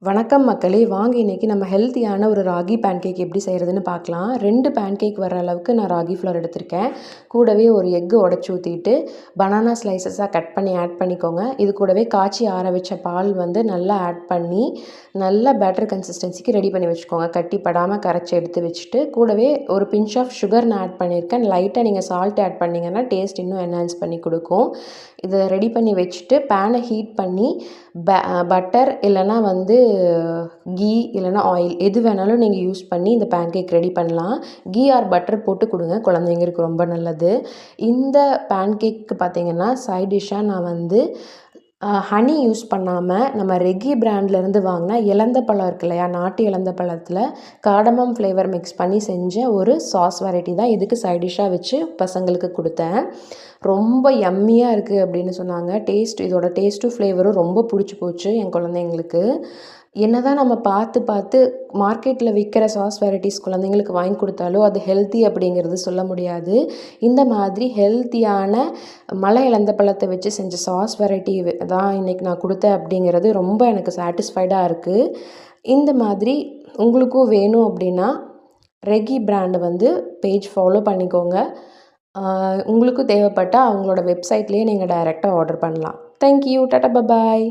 வணக்கம் மக்களே, வாங்க இன்றைக்கி நம்ம ஹெல்த்தியான ஒரு ராகி பேன்கேக் எப்படி செய்கிறதுன்னு பார்க்கலாம். 2 பேன்கேக் வர அளவுக்கு நான் ராகி ஃப்ளோர் எடுத்திருக்கேன். கூடவே ஒரு எக்கு உடச்சி ஊற்றிட்டு பனானா ஸ்லைசஸாக கட் பண்ணி ஆட் பண்ணிக்கோங்க. இது கூடவே காய்ச்சி ஆற வச்ச பால் நல்லா ஆட் பண்ணி நல்ல பேட்டர் கன்சிஸ்டன்சிக்கு ரெடி பண்ணி வச்சுக்கோங்க. கட்டி படாமல் கரைச்சி எடுத்து வச்சுட்டு கூடவே ஒரு பிஞ்ச் ஆஃப் சுகர் நான் ஆட் பண்ணியிருக்கேன். லைட்டாக நீங்கள் சால்ட் ஆட் பண்ணிங்கன்னா டேஸ்ட் இன்னும் என்ஹான்ஸ் பண்ணி கொடுக்கும். இதை ரெடி பண்ணி வச்சுட்டு பேனை ஹீட் பண்ணி பட்டர் இல்லைனா கீ இல்லைனா ஆயில் எது வேணாலும் நீங்கள் யூஸ் பண்ணி இந்த பேன்கேக் ரெடி பண்ணலாம். கீ ஆர் பட்டர் போட்டு கொடுங்க, குழந்தைங்களுக்கு ரொம்ப நல்லது. இந்த பேன்கேக்கு பார்த்திங்கன்னா சைட் டிஷ்ஷாக நான் ஹனி யூஸ் பண்ணாமல் நம்ம ரெகி பிராண்ட்லேருந்து வாங்கின இலந்த பழம் இருக்கு இல்லையா, நாட்டு இலந்த பழத்தில் காடமம் ஃப்ளேவர் மிக்ஸ் பண்ணி செஞ்ச ஒரு சாஸ் வெரைட்டி தான் இதுக்கு சைட் டிஷ்ஷாக வச்சு பசங்களுக்கு கொடுத்தேன். ரொம்ப யம்மியாக இருக்குது அப்படின்னு சொன்னாங்க. இதோட டேஸ்ட்டும் ஃப்ளேவரும் ரொம்ப பிடிச்சி போச்சு என் குழந்தைங்களுக்கு. என்ன தான் நம்ம பார்த்து மார்க்கெட்டில் விற்கிற சாஸ் வெரைட்டிஸ் குழந்தைங்களுக்கு வாங்கி கொடுத்தாலும் அது ஹெல்த்தி அப்படிங்கிறது சொல்ல முடியாது. இந்த மாதிரி ஹெல்த்தியான மலை இலந்த பழத்தை வச்சு செஞ்ச சாஸ் வெரைட்டி தான் இன்றைக்கி நான் கொடுத்தேன் அப்படிங்கிறது ரொம்ப எனக்கு சாட்டிஸ்ஃபைடாக இருக்குது. இந்த மாதிரி உங்களுக்கும் வேணும் அப்படின்னா ரெகி பிராண்டு பேஜ் ஃபாலோ பண்ணிக்கோங்க. உங்களுக்கும் தேவைப்பட்டால் அவங்களோட வெப்சைட்லேயே நீங்கள் டைரெக்டாக ஆர்டர் பண்ணலாம். தேங்க்யூ. டாடா, பபாய்.